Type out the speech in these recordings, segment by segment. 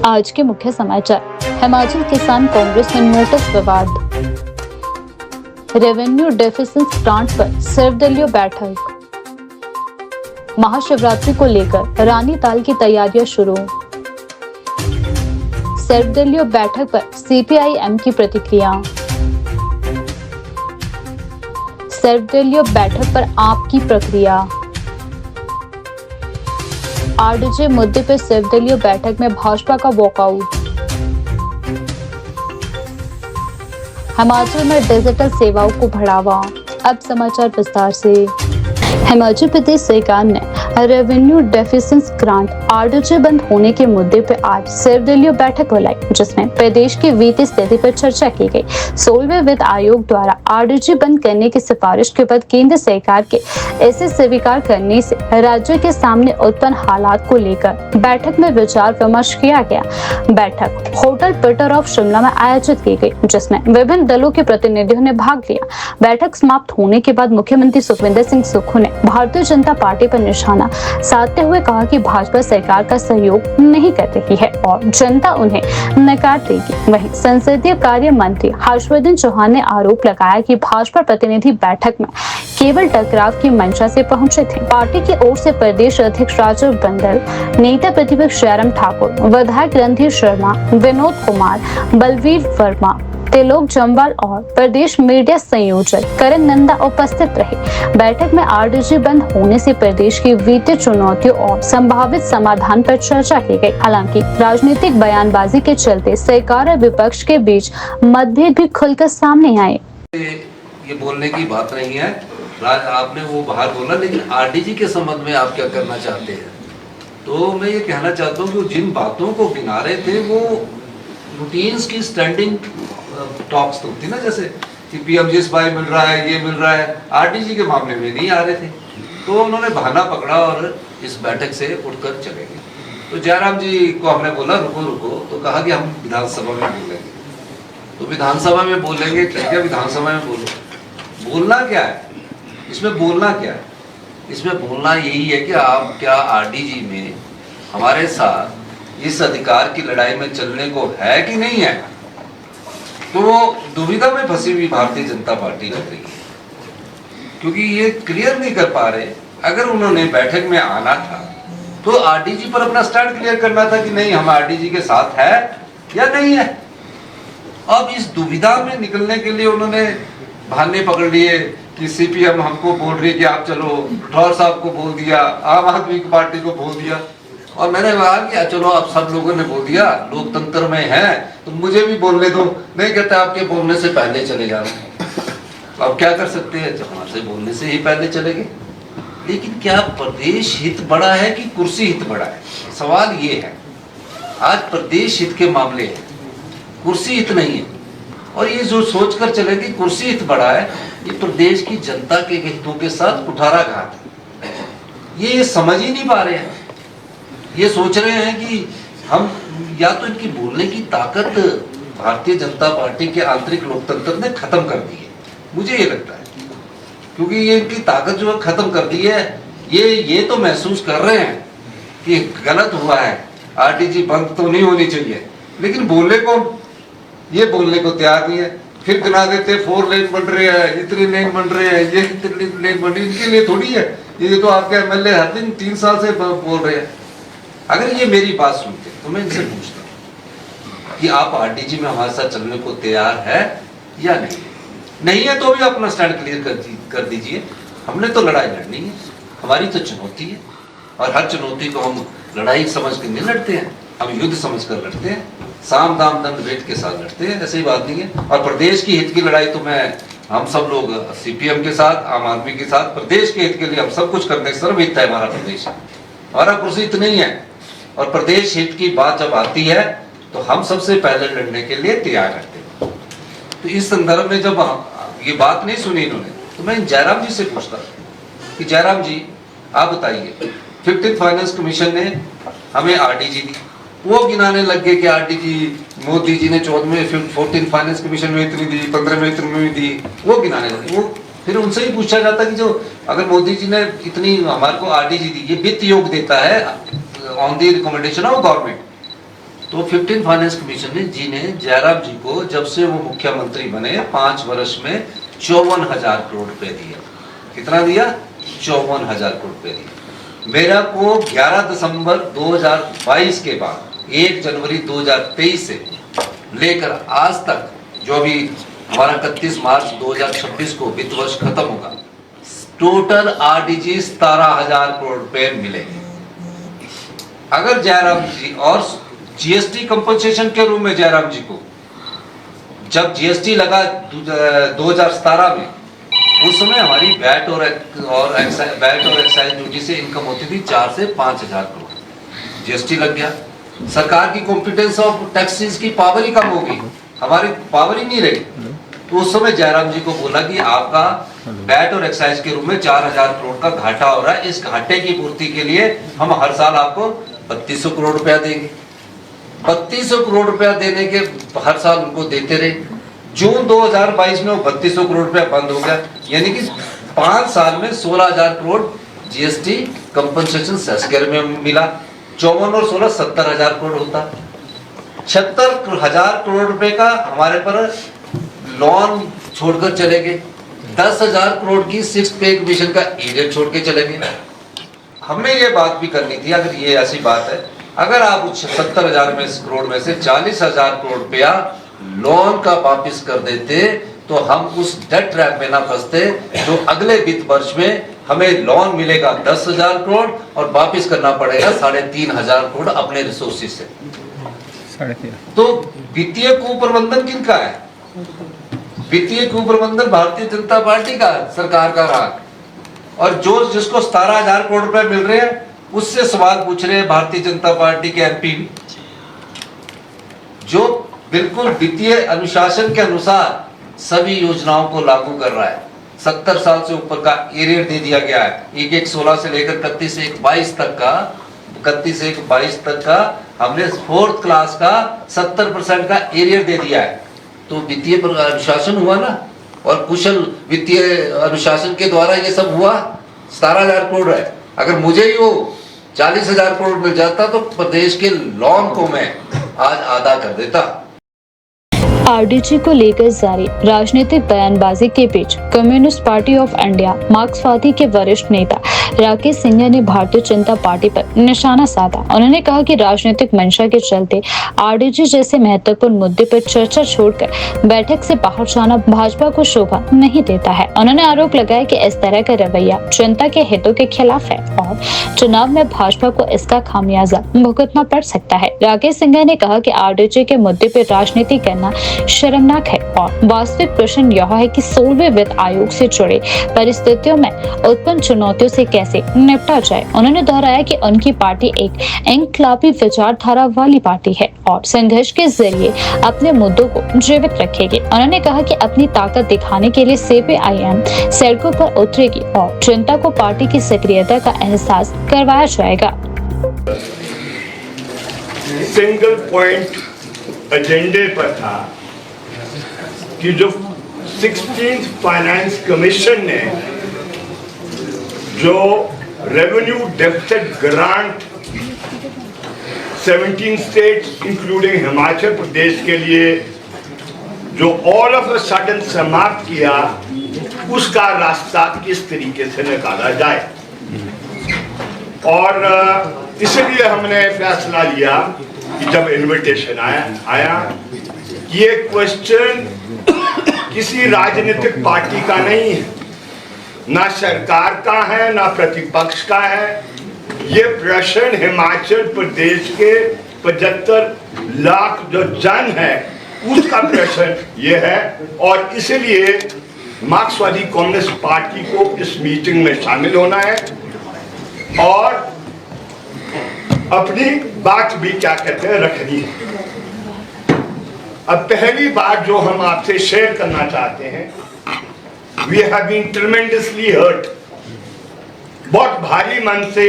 आज के मुख्य समाचार। हिमाचल किसान कांग्रेस में नोटिस विवाद। रेवेन्यू डेफिसिट ग्रांट पर सर्वदलीय बैठक। महाशिवरात्रि को लेकर रानीताल की तैयारियां शुरू। सर्वदलीय बैठक पर सीपीआई-एम की प्रतिक्रिया। सर्वदलीय बैठक पर आपकी प्रक्रिया। आरडीजे मुद्दे पर सर्वदलीय बैठक में भाजपा का वॉकआउट। हिमाचल में डिजिटल सेवाओं को बढ़ावा। अब समाचार विस्तार से। हिमाचल प्रदेश सरकार ने रेवेन्यू डेफिसिट ग्रांट आरडीजे बंद होने के मुद्दे पर आज सर्वदलीय बैठक बुलाई, जिसमें प्रदेश की वित्तीय स्थिति पर चर्चा की गई। 16वें वित्त आयोग द्वारा आरडीजे बंद करने की सिफारिश के बाद केंद्र सरकार के इसे स्वीकार करने से राज्य के सामने उत्पन्न हालात को लेकर बैठक में विचार विमर्श किया गया। बैठक होटल पीटर ऑफ शिमला में आयोजित की गई, जिसमें विभिन्न दलों के प्रतिनिधियों ने भाग लिया। बैठक समाप्त होने के बाद मुख्यमंत्री सुखविंदर सिंह सुक्खू ने भारतीय जनता पार्टी पर निशाना साधते हुए कहा कि भाजपा सरकार का सहयोग नहीं कर रही है और जनता उन्हें नकार देगी। वहीं संसदीय कार्य मंत्री हर्षवर्धन चौहान ने आरोप लगाया कि भाजपा प्रतिनिधि बैठक में केवल टकराव की मंशा से पहुंचे थे। पार्टी की ओर से प्रदेश अध्यक्ष राजीव बिंदल, नेता प्रतिपक्ष जयराम ठाकुर, विधायक रणधीर शर्मा, विनोद कुमार, बलवीर वर्मा, त्रिलोक जम्वाल और प्रदेश मीडिया संयोजक करण नंदा उपस्थित रहे। बैठक में आरडीजे बंद होने से प्रदेश की वित्तीय चुनौतियों और संभावित समाधान पर चर्चा की गई। हालांकि राजनीतिक बयानबाजी के चलते सरकार और विपक्ष के बीच मतभेद भी खुलकर सामने आए। ये बोलने की बात नहीं है, आपने वो बाहर बोला, लेकिन आरडीजी के संबंध में आप क्या करना चाहते हैं? तो मैं ये कहना चाहता हूँ कि जिन बातों को गिना रहे थे वो रूटीन्स की स्टैंडिंग टॉक्स तो होती ना, जैसे कि पीएमजीएसवाई मिल रहा है, ये मिल रहा है, आरडीजी के मामले में नहीं आ रहे थे। तो उन्होंने बहाना पकड़ा और इस बैठक से उठकर चले गए। तो जयराम जी को हमने बोला रुको रुको, तो कहा कि हम विधानसभा में बोलेंगे। तो विधानसभा में बोलेंगे, ठीक है विधानसभा में बोलो। बोलना क्या है इसमें? बोलना क्या है इसमें? बोलना यही है कि आप क्या आरडीजी में हमारे साथ इस अधिकार की लड़ाई में चलने को है कि नहीं है? तो वो दुविधा में फंसी हुई भारतीय जनता पार्टी लग रही है, क्योंकि ये क्लियर नहीं कर पा रहे। अगर उन्होंने बैठक में आना था तो आरडीजी पर अपना स्टैंड क्लियर करना था कि नहीं हम आरडीजी के साथ है या नहीं है। अब इस दुविधा में निकलने के लिए उन्होंने बहाने पकड़ लिए कि सीपीएम हमको बोल रही है कि आप चलो, राठौर साहब को बोल दिया, आम आदमी पार्टी को बोल दिया। और मैंने कहा कि चलो अब सब लोगों ने बोल दिया, लोकतंत्र में है तो मुझे भी बोलने दो। नहीं कहते आपके बोलने से पहले चले जा रहे हैं। अब क्या कर सकते हैं, जब हमारे बोलने से ही पहले चले गए। लेकिन क्या प्रदेश हित बड़ा है कि कुर्सी हित बड़ा है? सवाल ये है। आज प्रदेश हित के मामले हैं, कुर्सी हित नहीं है। और ये जो सोचकर चले कि कुर्सी हित बड़ा है, ये प्रदेश की जनता के हितों के साथ कुठाराघात है। ये समझ ही नहीं पा रहे हैं। ये सोच रहे हैं कि हम, या तो इनकी बोलने की ताकत भारतीय जनता पार्टी के आंतरिक लोकतंत्र ने खत्म कर दी है, मुझे ये लगता है। क्योंकि ये इनकी ताकत जो खत्म कर दी है, ये तो महसूस कर रहे हैं कि गलत हुआ है, आरडीजी बंद तो नहीं होनी चाहिए, लेकिन बोलने को, ये बोलने को तैयार नहीं है। फिर गिना देते 4 लेन बन रहे हैं, इतने लेन बन रहे हैं, ये इतनी लेन बन रही है। इनके लिए थोड़ी है, ये तो आपके एमएलए हर दिन 3 साल से बोल रहे हैं। अगर ये मेरी बात सुनते तो मैं इनसे पूछता कि आप आरडीजी में हमारे साथ चलने को तैयार है या नहीं? नहीं है तो भी अपना स्टैंड क्लियर कर दीजिए। हमने तो लड़ाई लड़नी है, हमारी तो चुनौती है, और हर चुनौती को हम लड़ाई समझ कर नहीं लड़ते हैं, हम युद्ध समझ कर लड़ते हैं, साम दाम दंड भेद के साथ लड़ते हैं। ऐसी बात नहीं है। और प्रदेश की हित की लड़ाई तो हम सब लोग सीपीएम के साथ, आम आदमी के साथ, प्रदेश के हित के लिए हम सब कुछ करने सर्वहित है हमारा प्रदेश। हमारा कुर्सी हित नहीं है। और प्रदेश हित की बात जब आती है तो हम सबसे पहले लड़ने के लिए तैयार रहते हैं। तो इस संदर्भ में जब ये बात नहीं सुनी इन्होंने, तो मैं जयराम जी से पूछता कि जयराम जी आप बताइए, 15th फाइनेंस कमीशन ने हमें आरडीजी दी, वो गिनाने लग गए कि आरडीजी मोदी जी ने 14th फाइनेंस कमीशन में इतनी दी, 15 में इतनी दी, वो गिनाने लगे। वो फिर उनसे ही पूछा जाता कि जो अगर मोदी जी ने इतनी हमारे को आरडीजी दी, ये वित्त योग देता है on the recommendation of government, तो 15 फाइनेंस कमीशन जी ने जयराम जी को जब से वो मुख्यमंत्री बने 5 वर्ष में 54,000 करोड़ रुपए दिए। कितना दिया? 54,000 करोड़ रुपए दिए। मेरा को 11 दिसंबर 2022 के बाद 1 जनवरी 2023 से लेकर आज तक, जो अभी हमारा 31 मार्च 2026 को वित्त वर्ष खत्म होगा, टोटल आरडीजी 17,000 करोड़ रुपए मिलेंगे। अगर जयराम जी और जीएसटी कंपनसेशन के रूप में जयराम जी को जब जीएसटी लगा 2017 में, उस समय हमारी वैट और एक्साइज ड्यूटी से इनकम होती थी 4 से 5,000 करोड़। जीएसटी लग गया, सरकार की कॉम्पिटेंस ऑफ टैक्सेस की पावर ही कम होगी, हमारी पावर ही नहीं रही। तो उस समय जयराम जी को बोला कि आपका वैट और एक्साइज के रूप में 4,000 करोड़ का घाटा हो रहा है, इस घाटे की पूर्ति के लिए हम हर साल आपको 3200 करोड़ रुपया देंगे। 3200 करोड़ रुपया देने के हर साल उनको देते रहे। जून 2022 में वो 3200 करोड़ रुपया बंद हो गया, यानी कि 5 साल में 16,000 करोड़ जीएसटी कंपनसेशन सेस के रूप में मिला। 54 और 16 70,000 करोड़ होता। 76,000 करोड़ रुपए का हमारे पर लोन छोड़कर चले गए। 10,000 करोड़ की 6th पे कमीशन का एरियर छोड़ के चले गए। हमें ये बात भी करनी थी, अगर ये ऐसी बात है, अगर आप उस 70,000 करोड़ में से 40,000 करोड़ रुपया लोन का वापिस कर देते तो हम उस डेट ट्रैप में ना फंसते जो अगले वित्त वर्ष में हमें लोन मिलेगा 10,000 करोड़ और वापिस करना पड़ेगा 3,500 करोड़ अपने रिसोर्सेज से। तो वित्तीय कुप्रबंधन किनका है? वित्तीय कुप्रबंधन भारतीय जनता पार्टी का, सरकार का रहा। और जो जिसको 17,000 करोड़ रुपए मिल रहे हैं उससे सवाल पूछ रहे हैं भारतीय जनता पार्टी के एमपी, जो बिल्कुल वित्तीय अनुशासन के अनुसार सभी योजनाओं को लागू कर रहा है। 70 साल से ऊपर का एरियर दे दिया गया है। 1/1/16 से लेकर 31/1/22 तक का, 31/1/22 तक का हमने 4th क्लास का 70% का एरियर दे दिया है। तो वित्तीय अनुशासन हुआ ना, और कुशल वित्तीय अनुशासन के द्वारा ये सब हुआ। 17,000 करोड़ है, अगर मुझे ही वो 40,000 करोड़ मिल जाता तो प्रदेश के लोन को मैं आज आधा कर देता। आरडीजी को लेकर जारी राजनीतिक बयानबाजी के बीच कम्युनिस्ट पार्टी ऑफ इंडिया मार्क्सवादी के वरिष्ठ नेता राकेश सिंघा ने भारतीय जनता पार्टी पर निशाना साधा। उन्होंने कहा कि राजनीतिक मंशा के चलते आरडीजी जैसे महत्वपूर्ण मुद्दे पर चर्चा छोड़कर बैठक से बाहर जाना भाजपा को शोभा नहीं देता है। उन्होंने आरोप लगाया कि इस तरह का रवैया जनता के हितों के खिलाफ है और चुनाव में भाजपा को इसका खामियाजा भुगतना पड़ सकता है। राकेश सिंघा ने कहा कि आरडीजी के मुद्दे पर राजनीति करना शर्मनाक है और वास्तविक प्रश्न यह है कि 16वें वित्त आयोग से जुड़े परिस्थितियों में उत्पन्न चुनौतियों से कैसे निपटा जाए। उन्होंने दोहराया कि उनकी पार्टी एक इनकलाबी विचारधारा वाली पार्टी है और संघर्ष के जरिए अपने मुद्दों को जीवित रखेगी। उन्होंने कहा कि अपनी ताकत दिखाने के लिए सीपीआईएम सड़कों पर उतरेगी और जनता को पार्टी की सक्रियता का एहसास करवाया जाएगा। सिंगल पॉइंट एजेंडे पर था कि जो 16th फाइनेंस कमीशन ने जो revenue deficit grant 17 states including Himachal Pradesh के लिए जो ऑल ऑफ अ सडन समाप्त किया, उसका रास्ता किस तरीके से निकाला जाए। और इसलिए हमने फैसला लिया कि जब इनविटेशन आया ये क्वेश्चन किसी राजनीतिक पार्टी का नहीं है, ना सरकार का है ना प्रतिपक्ष का है। ये प्रश्न हिमाचल प्रदेश के 75 लाख जो जन है उसका प्रश्न ये है। और इसलिए मार्क्सवादी कम्युनिस्ट पार्टी को इस मीटिंग में शामिल होना है और अपनी बात भी क्या कहते हैं रखनी है। अब पहली बात जो हम आपसे शेयर करना चाहते हैं, we have been tremendously hurt। बहुत भारी मन से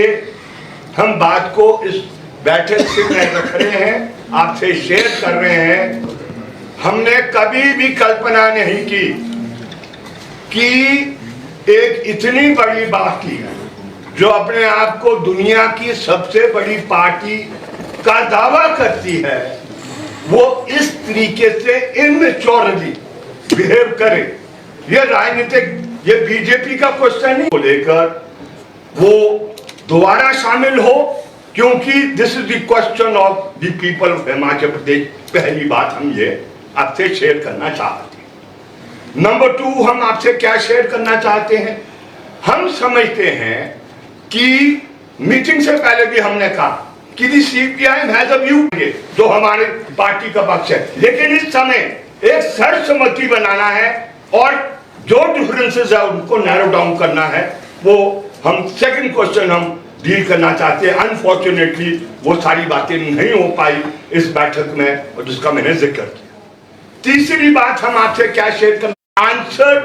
हम बात को इस बैठक से रख रहे हैं, आपसे शेयर कर रहे हैं। हमने कभी भी कल्पना नहीं की कि एक इतनी बड़ी पार्टी जो अपने आप को दुनिया की सबसे बड़ी पार्टी का दावा करती है वो इस तरीके से इमेच्योरली बिहेव करे। ये राजनीतिक, ये बीजेपी का क्वेश्चन नहीं को लेकर वो दोबारा शामिल हो, क्योंकि this is the question of the people of Himachal Pradesh. पहली बात हम ये आपसे शेयर करना चाहते हैं। नंबर 2, हम आपसे क्या शेयर करना चाहते हैं, हम समझते हैं कि मीटिंग से पहले भी हमने कहा कि दी सीपीआईएम हैज अ व्यू, जो हमारे पार्टी का पक्ष है, लेकिन इस समय एक सर्वसम्मति बनाना है और जो डिफरेंसेस है उनको नैरो डाउन करना है। वो हम सेकंड क्वेश्चन हम डील करना चाहते हैं। अनफॉर्चुनेटली वो सारी बातें नहीं हो पाई इस बैठक में, और जिसका मैंने जिक्र किया। तीसरी बात हम आपसे क्या शेयर करना, आंसर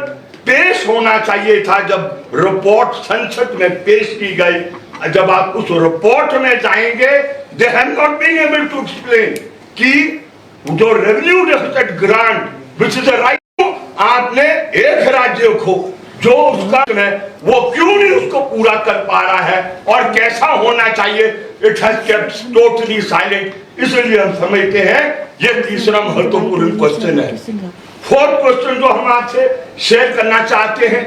पेश होना चाहिए था जब रिपोर्ट संसद में पेश की गई। जब आप उस रिपोर्ट में जाएंगे, they have not been able to explain कि जो revenue deficit grant which is a right, आपने एक राज्य को जो उसका है वो क्यों नहीं उसको पूरा कर पा रहा है और कैसा होना चाहिए, it has kept totally silent. इसलिए हम समझते हैं ये तीसरा महत्वपूर्ण क्वेश्चन है। फोर्थ क्वेश्चन जो हम आपसे शेयर करना चाहते हैं,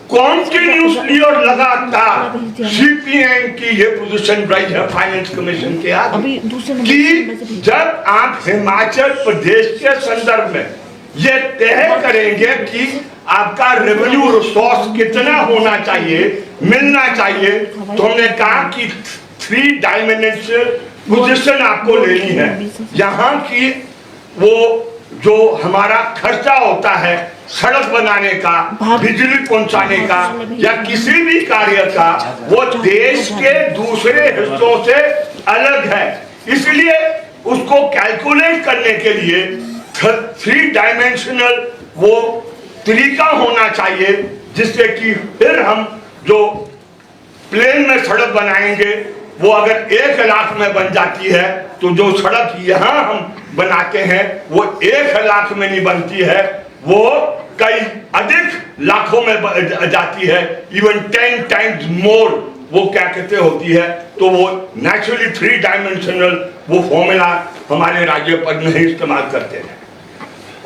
कॉन्टिन्यूसली और लगातार सीपीएम की ये पोजीशन रही है फाइनेंस कमीशन के आगे कि जब आप हिमाचल प्रदेश के संदर्भ में ये तय करेंगे कि आपका रेवेन्यू रिसोर्स कितना होना चाहिए, मिलना चाहिए, तो हमने कहा कि 3 डायमेंशनल पोजीशन आपको लेनी है। यहाँ की वो जो हमारा खर्चा होता है सड़क बनाने का, बिजली पहुंचाने का या किसी भी कार्य का, वो देश के दूसरे हिस्सों से अलग है। इसलिए उसको कैलकुलेट करने के लिए 3 डायमेंशनल वो तरीका होना चाहिए, जिससे कि फिर हम जो प्लेन में सड़क बनाएंगे वो अगर 1 लाख में बन जाती है, तो जो सड़क यहाँ हम बनाते हैं वो 1 लाख में नहीं बनती है, वो कई अधिक लाखों में जाती है, इवन 10 टाइम्स मोर वो क्या कहते होती है। तो वो नेचुरली 3 डायमेंशनल वो फॉर्मूला हमारे राज्य पर नहीं इस्तेमाल करते हैं।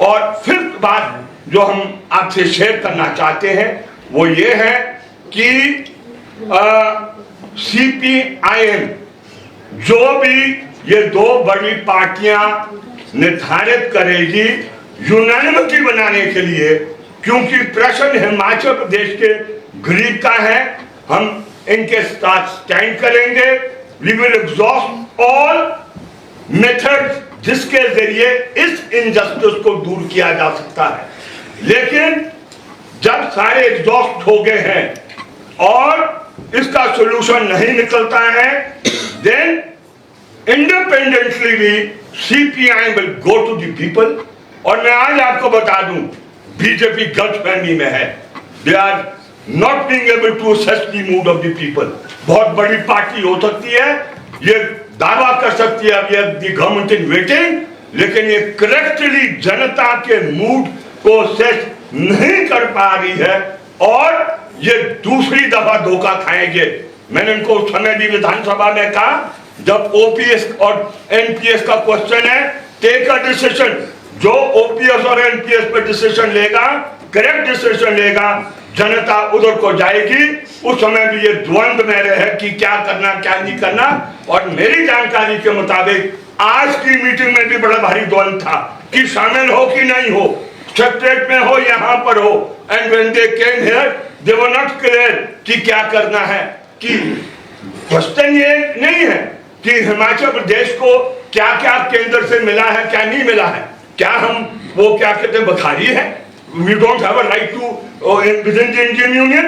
और फिफ्थ बात जो हम आपसे शेयर करना चाहते हैं वो ये है कि सीपीआईएम जो भी ये 2 बड़ी पार्टियां निर्धारित करेगी यूनानिमिटी बनाने के लिए, क्योंकि प्रश्न हिमाचल प्रदेश के गरीब का है, हम इनके साथ स्टैंड करेंगे। We will exhaust all methods जिसके जरिए इस इनजस्टिस को दूर किया जा सकता है। लेकिन जब सारे एग्जॉस्ट हो गए हैं और इसका सॉल्यूशन नहीं निकलता है, देन इंडिपेंडेंटली भी CPIM will go to the people. और मैं आज आपको बता दूं, बीजेपी गलतफहमी में है, they are not being able to assess the mood of the people. बहुत बड़ी पार्टी हो सकती है, ये दावा कर सकती है अब ये द गवर्नमेंट इन वेटिंग, लेकिन ये करेक्टली जनता के मूड को असेस नहीं कर पा रही है और ये दूसरी दफा धोखा खाएंगे। मैंने इनको उस समय भी विधानसभा में कहा, जब ओपीएस और एनपीएस का क्वेश्चन है, टेक अ डिसीजन। जो ओपीएस और एनपीएस पर डिसीजन लेगा, करेक्ट डिसीजन लेगा, जनता उधर को जाएगी। उस समय भी ये द्वंद्व में रहे कि क्या करना क्या नहीं करना। और मेरी जानकारी के मुताबिक आज की मीटिंग में भी बड़ा भारी द्वंद्व था कि शामिल हो कि नहीं हो, सेक्रेटरीट में हो, यहाँ पर हो। And when they came here they were not clear कि क्या करना है। कि क्वेश्चन ये नहीं है कि हिमाचल प्रदेश को क्या क्या केंद्र से मिला है, क्या नहीं मिला है। क्या हम वो क्या कहते हैं बखारी है? We don't have a right to within the Indian Union.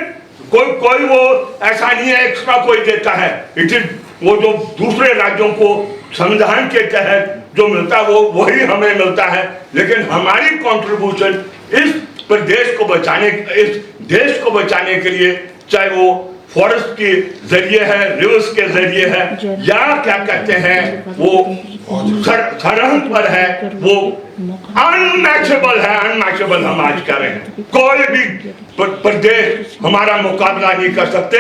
कोई वो ऐसा नहीं है एक्स्ट्रा कोई देता है। इट इज वो जो दूसरे राज्यों को संविधान के तहत जो मिलता है वो वही हमें मिलता है। लेकिन हमारी कंट्रीब्यूशन इस प्रदेश को बचाने, इस देश को बचाने के लिए, चाहे वो फॉरेस्ट के जरिए है, रिवर्स के जरिए है, या क्या कहते हैं वो सरहद पर है, वो अनमैचेबल है। अनमैचेबल हम आज कर रहे हैं। कोई भी प्रदेश हमारा मुकाबला नहीं कर सकते।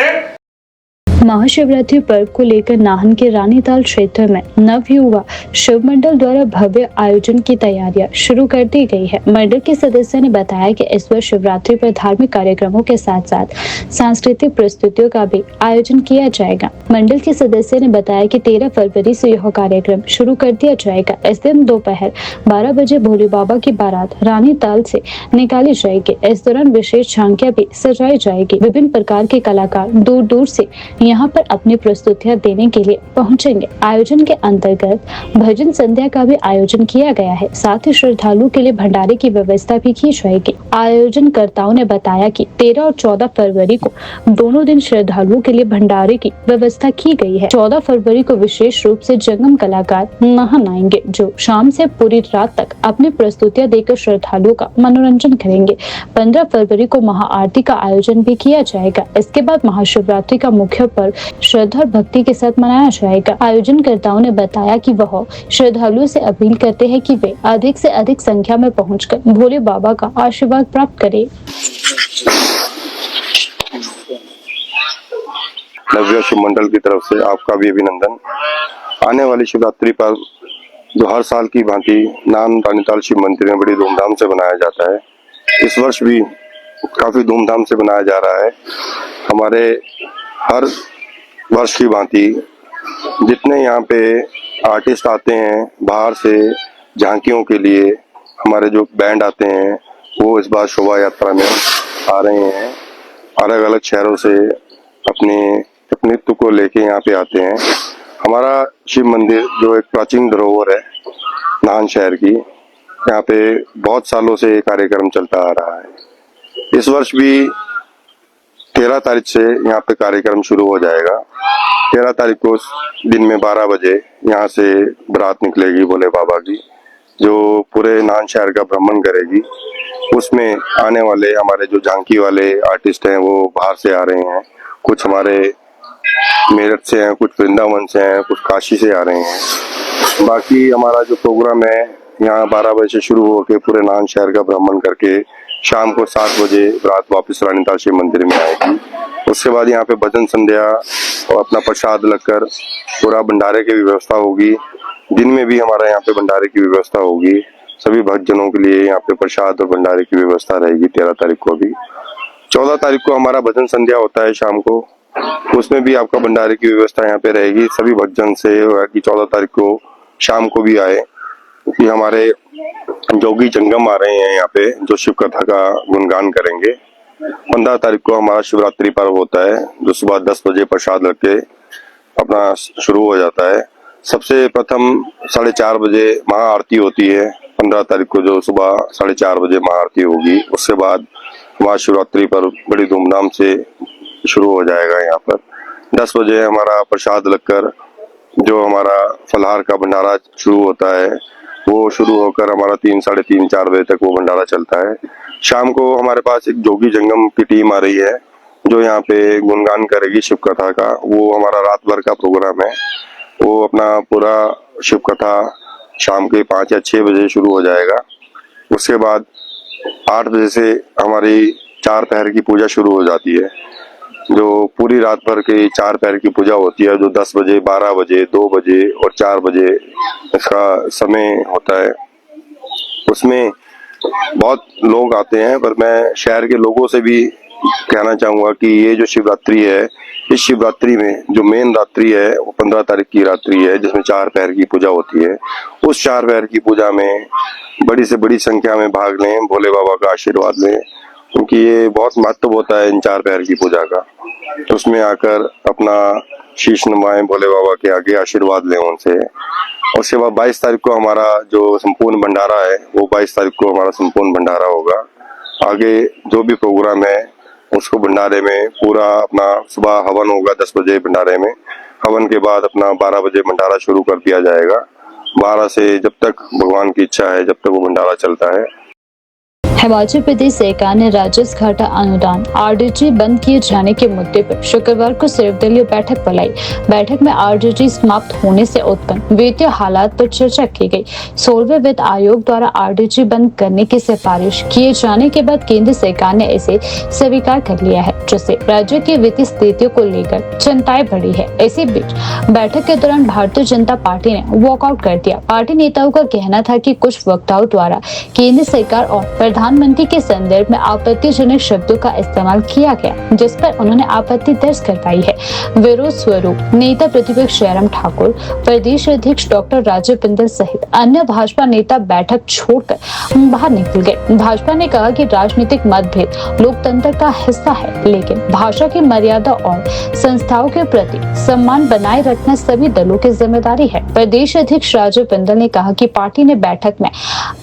महाशिवरात्रि पर्व को लेकर नाहन के रानीताल क्षेत्र में नवयुवा शिव मंडल द्वारा भव्य आयोजन की तैयारियां शुरू कर दी गई है। मंडल के सदस्य ने बताया कि इस वर्ष शिवरात्रि पर धार्मिक कार्यक्रमों के साथ साथ सांस्कृतिक प्रस्तुतियों का भी आयोजन किया जाएगा। मंडल के सदस्य ने बताया कि 13 फरवरी से यह कार्यक्रम शुरू कर दिया जाएगा। इस दिन दोपहर 12 बजे भोले बाबा की बारात रानीताल से निकाली जाएगी। इस दौरान विशेष झांकियां भी सजाई जाएगी। विभिन्न प्रकार के कलाकार दूर दूर से यहाँ पर अपनी प्रस्तुतियां देने के लिए पहुंचेंगे। आयोजन के अंतर्गत भजन संध्या का भी आयोजन किया गया है। साथ ही श्रद्धालुओं के लिए भंडारे की व्यवस्था भी की जाएगी। आयोजनकर्ताओं ने बताया कि 13 और 14 फरवरी को दोनों दिन श्रद्धालुओं के लिए भंडारे की व्यवस्था की गई है। 14 फरवरी को विशेष रूप से जंगम कलाकार नहान आएंगे, जो शाम से पूरी रात तक अपनी प्रस्तुतियां देकर श्रद्धालुओं का मनोरंजन करेंगे। 15 फरवरी को महाआरती का आयोजन भी किया जाएगा। इसके बाद महाशिवरात्रि का मुख्य पर्व श्रद्धा और भक्ति के साथ मनाया जाएगा। आयोजनकर्ताओं ने बताया कि वह श्रद्धालुओं से अपील करते हैं कि वे अधिक से अधिक संख्या में पहुंचकर भोले बाबा का आशीर्वाद प्राप्त करें। नवयुवा शिव मंडल की तरफ से आपका भी अभिनंदन। आने वाली शिवरात्रि पर्व जो हर साल की भांति नाहन रानीताल शिव मंदिर में बड़ी धूमधाम से मनाया जाता है, इस वर्ष भी काफी धूमधाम से मनाया जा रहा है। हमारे हर वर्ष की भांति जितने यहाँ पे आर्टिस्ट आते हैं बाहर से झांकियों के लिए, हमारे जो बैंड आते हैं वो इस बार शोभा यात्रा में आ रहे हैं। अलग अलग शहरों से अपने नृत्य को लेके यहाँ पे आते हैं। हमारा शिव मंदिर जो एक प्राचीन धरोहर है नाहन शहर की, यहाँ पे बहुत सालों से कार्यक्रम चलता आ रहा है। इस वर्ष भी 13 तारीख से यहाँ पे कार्यक्रम शुरू हो जाएगा। 13 तारीख को दिन में 12 बजे यहाँ से बारात निकलेगी भोले बाबा की, जो पूरे नाहन शहर का भ्रमण करेगी। उसमें आने वाले हमारे जो झांकी वाले आर्टिस्ट हैं वो बाहर से आ रहे हैं, कुछ हमारे मेरठ से हैं, कुछ वृंदावन से हैं, कुछ काशी से आ रहे हैं। बाकी हमारा जो प्रोग्राम है यहाँ 12 बजे से शुरू होकर पूरे नाहन शहर का भ्रमण करके शाम को 7 बजे रात वापस रानीताल शिव मंदिर में आएगी। उसके बाद यहाँ पे भजन संध्या और अपना प्रसाद लगकर पूरा भंडारे की व्यवस्था होगी। दिन में भी हमारा यहाँ पे भंडारे की व्यवस्था होगी। सभी भक्तजनों के लिए यहाँ पे प्रसाद और भंडारे की व्यवस्था रहेगी 13 तारीख को भी। 14 तारीख को हमारा भजन संध्या होता है शाम को, उसमें भी आपका भंडारे की व्यवस्था यहाँ पे रहेगी। सभी भक्तजन से कि 14 तारीख को शाम को भी आए, क्योंकि हमारे जोगी जंगम आ रहे हैं यहाँ पे जो शिव कथा का गुणगान करेंगे। 15 तारीख को हमारा शिवरात्रि पर्व होता है, जो सुबह 10 बजे प्रसाद रख के अपना शुरू हो जाता है। सबसे प्रथम 4:30 बजे महाआरती होती है 15 तारीख को, जो सुबह 4:30 बजे महाआरती होगी। उसके बाद हमारा शिवरात्रि पर्व बड़ी धूमधाम से शुरू हो जाएगा। यहाँ पर 10 बजे हमारा प्रसाद लगकर जो हमारा फलाहार का भंडारा शुरू होता है वो शुरू होकर हमारा 3, 3:30, 4 बजे तक वो भंडारा चलता है। शाम को हमारे पास एक जोगी जंगम की टीम आ रही है जो यहाँ पे गुणगान करेगी शिव कथा का। वो हमारा रात भर का प्रोग्राम है। वो अपना पूरा शिव कथा शाम के 5 या 6 बजे शुरू हो जाएगा। उसके बाद 8 बजे से हमारी 4 पहर की पूजा शुरू हो जाती है, जो पूरी रात भर की 4 पहर की पूजा होती है, जो 10 बजे, 12 बजे, 2 बजे और 4 बजे इसका समय होता है। उसमें बहुत लोग आते हैं, पर मैं शहर के लोगों से भी कहना चाहूंगा कि ये जो शिवरात्रि है, इस शिवरात्रि में जो मेन रात्रि है वो 15 तारीख की रात्रि है, जिसमें 4 पहर की पूजा होती है। उस 4 पहर की पूजा में बड़ी से बड़ी संख्या में भाग लें, भोले बाबा का आशीर्वाद लें, क्योंकि ये बहुत महत्व होता है इन 4 पहर की पूजा का। तो उसमें आकर अपना शीश नवाएं, भोले बाबा के आगे आशीर्वाद लें उनसे। उसके बाद 22 तारीख को हमारा जो संपूर्ण भंडारा है वो 22 तारीख को हमारा संपूर्ण भंडारा होगा। आगे जो भी प्रोग्राम है उसको भंडारे में पूरा अपना सुबह हवन होगा 10 बजे भंडारे में। हवन के बाद अपना 12 बजे भंडारा शुरू कर दिया जाएगा। 12 से जब तक भगवान की इच्छा है जब तक वो भंडारा चलता है। हिमाचल प्रदेश सरकार ने राजस्व घाटा अनुदान आरडीजी बंद किए जाने के मुद्दे पर शुक्रवार को सर्वदलीय बैठक बुलाई। बैठक में आरडीजी समाप्त होने से उत्पन्न वित्तीय हालात पर चर्चा की गई। 16वें वित्त आयोग द्वारा आरडीजी बंद करने की सिफारिश किए जाने के बाद केंद्र सरकार ने इसे स्वीकार कर लिया है, जिससे राज्य की वित्तीय स्थितियों को लेकर चिंताएं बढ़ी है। इसी बीच बैठक के दौरान भारतीय जनता पार्टी ने वॉकआउट कर दिया। पार्टी नेताओं का कहना था कि कुछ वक्ताओं द्वारा केंद्र सरकार और प्रधानमंत्री के संदर्भ में आपत्तिजनक शब्दों का इस्तेमाल किया गया, जिस पर उन्होंने आपत्ति दर्ज करवाई है। विरोध स्वरूप नेता प्रतिपक्ष जयराम ठाकुर, प्रदेश अध्यक्ष डॉक्टर राजीव बिंदल सहित अन्य भाजपा नेता बैठक छोड़कर बाहर निकल गए। भाजपा ने कहा कि राजनीतिक मतभेद लोकतंत्र का हिस्सा है, लेकिन भाषा की मर्यादा और संस्थाओं के प्रति सम्मान बनाए रखना सभी दलों की जिम्मेदारी है। प्रदेश अध्यक्ष राजीव बिंदल ने कहा कि पार्टी ने बैठक में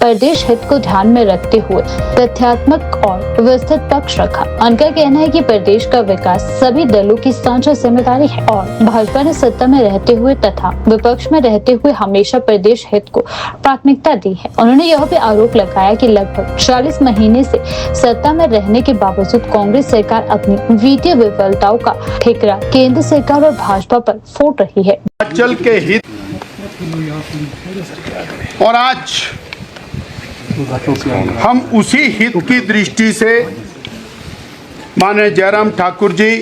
प्रदेश हित को ध्यान में रखते हुए तथ्यात्मक और विस्तृत पक्ष रखा। उनका कहना है कि प्रदेश का विकास सभी दलों की साझा जिम्मेदारी है और भाजपा ने सत्ता में रहते हुए तथा विपक्ष में रहते हुए हमेशा प्रदेश हित को प्राथमिकता दी है। उन्होंने यह भी आरोप लगाया कि लगभग 40 महीने से सत्ता में रहने के बावजूद कांग्रेस सरकार अपनी वित्तीय विफलताओं का ठिकरा केंद्र सरकार और भाजपा पर फोड़ रही है। हिमाचल के हित और आज हम उसी हित की दृष्टि से माननीय जयराम ठाकुर जी,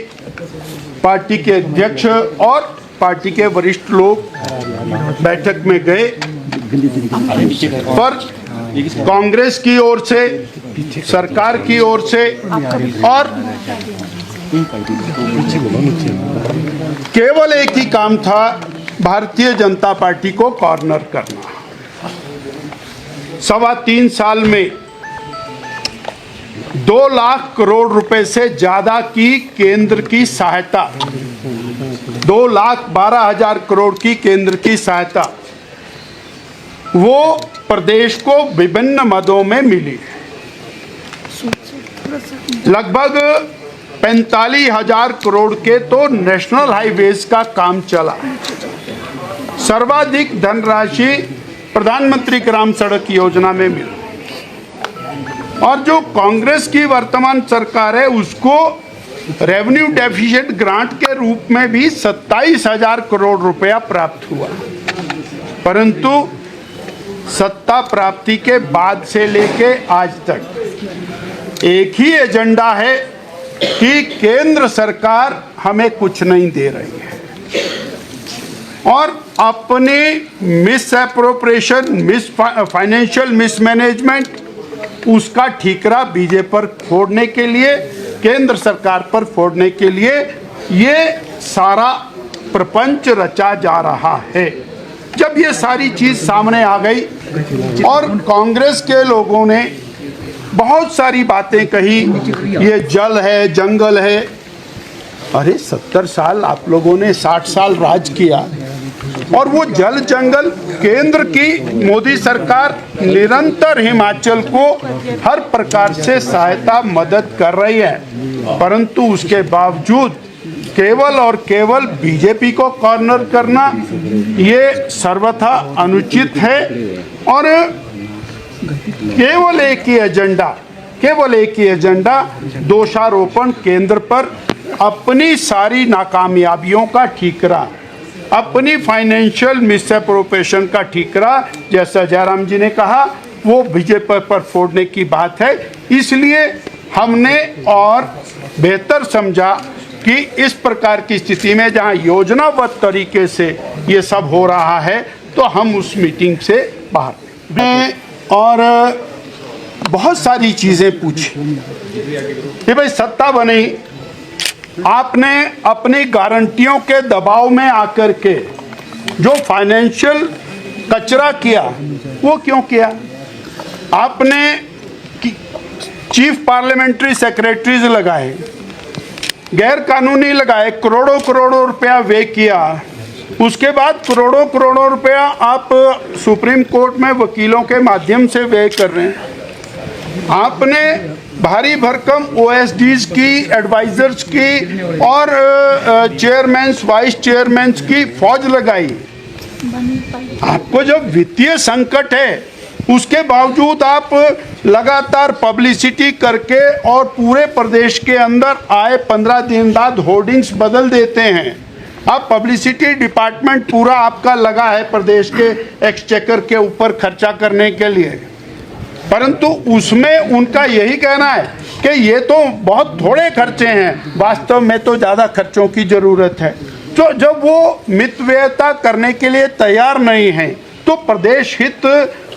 पार्टी के अध्यक्ष और पार्टी के वरिष्ठ लोग बैठक में गए, पर कांग्रेस की ओर से, सरकार की ओर से और केवल एक ही काम था, भारतीय जनता पार्टी को कॉर्नर करना। 3.25 साल में 2 लाख करोड़ रुपए से ज्यादा की केंद्र की सहायता, 2,12,000 करोड़ की केंद्र की सहायता वो प्रदेश को विभिन्न मदों में मिली। लगभग 45,000 करोड़ के तो नेशनल हाईवेज का काम चला। सर्वाधिक धनराशि प्रधानमंत्री ग्राम सड़क योजना में मिली और जो कांग्रेस की वर्तमान सरकार है उसको रेवेन्यू डेफिशिएंट ग्रांट के रूप में भी 27,000 करोड़ रुपया प्राप्त हुआ। परंतु सत्ता प्राप्ति के बाद से लेके आज तक एक ही एजेंडा है कि केंद्र सरकार हमें कुछ नहीं दे रही है और अपने मिस एप्रोप्रिएशन, फाइनेंशियल मिसमैनेजमेंट उसका ठीकरा बीजेपी पर फोड़ने के लिए, केंद्र सरकार पर फोड़ने के लिए ये सारा प्रपंच रचा जा रहा है। जब ये सारी चीज सामने आ गई और कांग्रेस के लोगों ने बहुत सारी बातें कही, ये जल है, जंगल है। अरे 70 साल आप लोगों ने 60 साल राज किया और वो जल जंगल केंद्र की मोदी सरकार निरंतर हिमाचल को हर प्रकार से सहायता मदद कर रही है, परंतु उसके बावजूद केवल और केवल बीजेपी को कॉर्नर करना ये सर्वथा अनुचित है और केवल एक ही एजेंडा दोषारोपण केंद्र पर, अपनी सारी नाकामयाबियों का ठीकरा, अपनी फाइनेंशियल मिसएप्रोप्रिएशन का ठीकरा, जैसा जयराम जी ने कहा, वो बीजेपी पर फोड़ने की बात है। इसलिए हमने और बेहतर समझा कि इस प्रकार की स्थिति में जहां योजनाबद्ध तरीके से ये सब हो रहा है तो हम उस मीटिंग से बाहर और बहुत सारी चीजें पूछी कि भाई सत्ता बनी, आपने अपनी गारंटियों के दबाव में आकर के जो फाइनेंशियल कचरा किया वो क्यों किया? आपने चीफ पार्लियामेंट्री सेक्रेटरीज लगाए, गैर कानूनी लगाए, करोड़ों करोड़ों रुपया व्यय किया, उसके बाद करोड़ों करोड़ों रुपया आप सुप्रीम कोर्ट में वकीलों के माध्यम से व्यय कर रहे हैं। आपने भारी भरकम ओएसडीज की, एडवाइजर्स की और चेयरमैन्स, वाइस चेयरमैन्स की फौज लगाई। आपको जब वित्तीय संकट है उसके बावजूद आप लगातार पब्लिसिटी करके और पूरे प्रदेश के अंदर आए 15 दिन बाद होर्डिंग्स बदल देते हैं। अब पब्लिसिटी डिपार्टमेंट पूरा आपका लगा है प्रदेश के एक्सचेकर के ऊपर खर्चा करने के लिए, परंतु उसमें उनका यही कहना है कि ये तो बहुत थोड़े खर्चे हैं, वास्तव में तो ज़्यादा खर्चों की ज़रूरत है। तो जब वो मितव्ययता करने के लिए तैयार नहीं है तो प्रदेश हित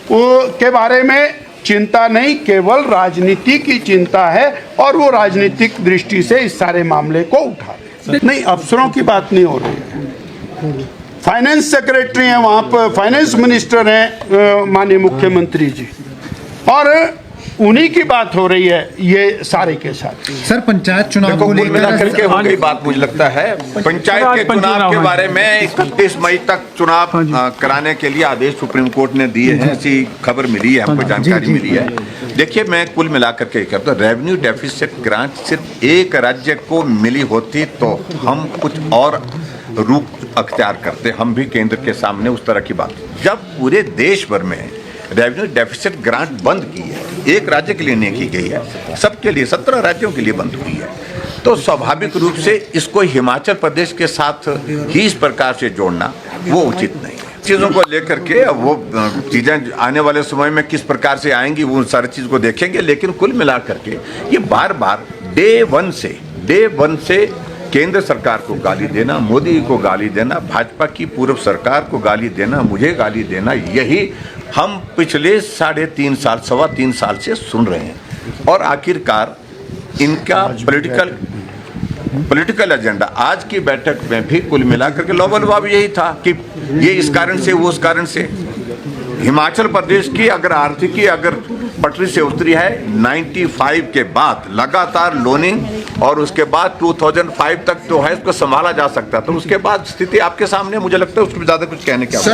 के बारे में चिंता नहीं, केवल राजनीति की चिंता है और वो राजनीतिक दृष्टि से इस सारे मामले को उठा रहे। नहीं, अफसरों की बात नहीं हो रही है। फाइनेंस सेक्रेटरी हैं वहाँ पर, फाइनेंस मिनिस्टर हैं माननीय मुख्यमंत्री जी, और उन्हीं की बात हो रही है ये सारे के साथ। सर, पंचायत चुनाव को लेकर के लेकर होगी बात, मुझे लगता है पंचायत के चुनाव के बारे में 31 मई तक चुनाव कराने के लिए आदेश सुप्रीम कोर्ट ने दिए हैं, ऐसी खबर मिली है, हमको जानकारी मिली है। देखिए, मैं कुल मिलाकर के कहता हूं, रेवेन्यू डेफिसिट ग्रांट सिर्फ एक राज्य को मिली होती तो हम कुछ और रूप अख्तियार करते, हम भी केंद्र के सामने उस तरह की बात। जब पूरे देश भर में रेवेन्यू डेफिसिट ग्रांट बंद की है, एक राज्य के लिए नहीं की गई है, सबके लिए 17 राज्यों के लिए बंद हुई है, तो स्वाभाविक रूप से इसको हिमाचल प्रदेश के साथ ही इस प्रकार से जोड़ना वो उचित नहीं है। चीज़ों को लेकर के वो चीज़ें आने वाले समय में किस प्रकार से आएंगी वो सारी चीज़ को देखेंगे, लेकिन कुल मिलाकर के ये बार बार डे वन से केंद्र सरकार को गाली देना, मोदी को गाली देना, भाजपा की पूर्व सरकार को गाली देना, मुझे गाली देना, यही हम पिछले 3.5 साल 3.25 साल से सुन रहे हैं। और आखिरकार इनका पॉलिटिकल एजेंडा आज की बैठक में भी कुल मिलाकर के लौबलवाब यही था कि ये इस कारण से, वो उस कारण से। हिमाचल प्रदेश की अगर आर्थिकी अगर पटरी से उतरी है 95 के बाद लगातार लोनिंग, और उसके बाद 2005 तक जो है इसको संभाला जा सकता, तो उसके बाद स्थिति आपके सामने, मुझे लगता है उसमें ज्यादा कुछ कहने की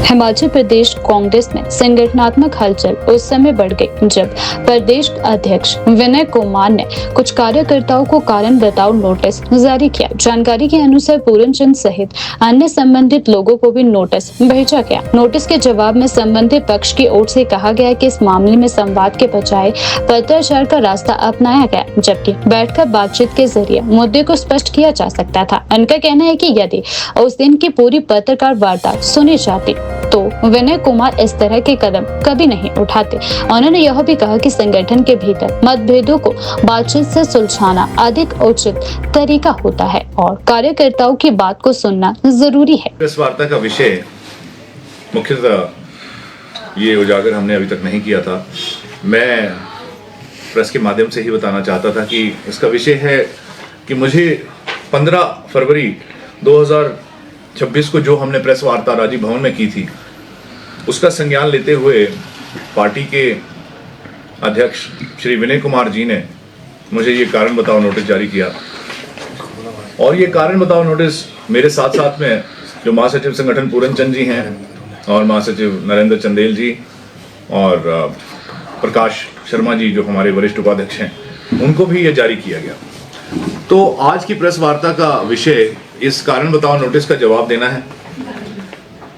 हिमाचल प्रदेश कांग्रेस में संगठनात्मक हलचल उस समय बढ़ गई जब प्रदेश अध्यक्ष विनय कुमार ने कुछ कार्यकर्ताओं को कारण बताओ नोटिस जारी किया। जानकारी के अनुसार पूरन चंद सहित अन्य संबंधित लोगों को भी नोटिस भेजा गया। नोटिस के जवाब में संबंधित पक्ष की ओर से कहा गया कि इस मामले में संवाद के बजाय पत्राचार का रास्ता अपनाया गया, जबकि बैठकर बातचीत के जरिए मुद्दे को स्पष्ट किया जा सकता था। उनका कहना है कि यदि उस दिन की पूरी पत्रकार वार्ता सुनी जाती तो विनय कुमार इस तरह के कदम कभी नहीं उठाते। उन्होंने यह भी कहा कि संगठन के भीतर मतभेदों को बातचीत से सुलझाना अधिक उचित तरीका होता है और कार्यकर्ताओं की बात को सुनना जरूरी है। प्रेस वार्ता का विषय मुख्यतः ये उजागर हमने अभी तक नहीं किया था। मैं प्रेस के माध्यम से ही बताना चाहता था कि इसका विषय है कि मुझे 15 फरवरी 2026 को जो हमने प्रेस वार्ता राजीव भवन में की थी उसका संज्ञान लेते हुए पार्टी के अध्यक्ष श्री विनय कुमार जी ने मुझे ये कारण बताओ नोटिस जारी किया। और ये कारण बताओ नोटिस मेरे साथ साथ में जो महासचिव संगठन पूरन चंद जी हैं और महासचिव नरेंद्र चंदेल जी और प्रकाश शर्मा जी जो हमारे वरिष्ठ उपाध्यक्ष हैं, उनको भी ये जारी किया गया। तो आज की प्रेस वार्ता का विषय इस कारण बताओ नोटिस का जवाब देना है।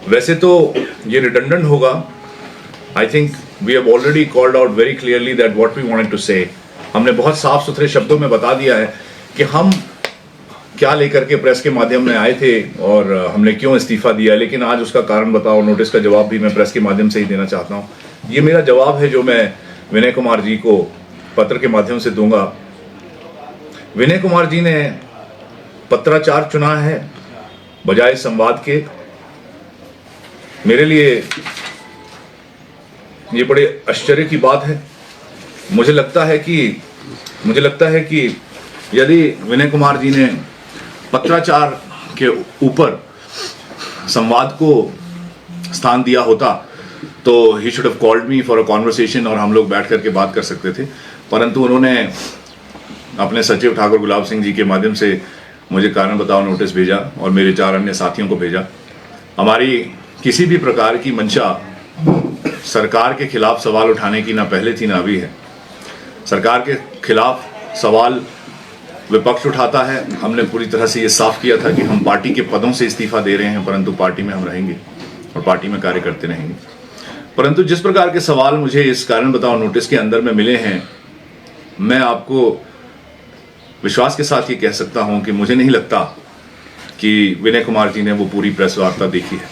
वैसे तो ये रिडंडेंट होगा। I think we have already called out very clearly that what we wanted to say. हमने बहुत साफ सुथरे शब्दों में बता दिया है कि हम क्या लेकर के प्रेस के माध्यम में आए थे और हमने क्यों इस्तीफा दिया, लेकिन आज उसका कारण बताओ नोटिस का जवाब भी मैं प्रेस के माध्यम से ही देना चाहता हूँ। ये मेरा जवाब है जो मैं विनय कुमार जी को पत्र के माध्यम से दूंगा। विनय कुमार जी ने पत्राचार चुना है बजाय संवाद के। मेरे लिए ये बड़े आश्चर्य की बात है। मुझे लगता है कि यदि विनय कुमार जी ने पत्राचार के ऊपर संवाद को स्थान दिया होता तो he should have called me for a conversation और हम लोग बैठ करके बात कर सकते थे, परंतु उन्होंने अपने सचिव ठाकुर गुलाब सिंह जी के माध्यम से मुझे कारण बताओ नोटिस भेजा और मेरे 4 अन्य साथियों को भेजा। हमारी किसी भी प्रकार की मंशा सरकार के खिलाफ सवाल उठाने की ना पहले थी ना अभी है। सरकार के खिलाफ सवाल विपक्ष उठाता है। हमने पूरी तरह से ये साफ किया था कि हम पार्टी के पदों से इस्तीफा दे रहे हैं, परंतु पार्टी में हम रहेंगे और पार्टी में कार्य करते रहेंगे। परंतु जिस प्रकार के सवाल मुझे इस कारण बताओ नोटिस के अंदर में मिले हैं, मैं आपको विश्वास के साथ ये कह सकता हूं कि मुझे नहीं लगता कि विनय कुमार जी ने वो पूरी प्रेस वार्ता देखी है,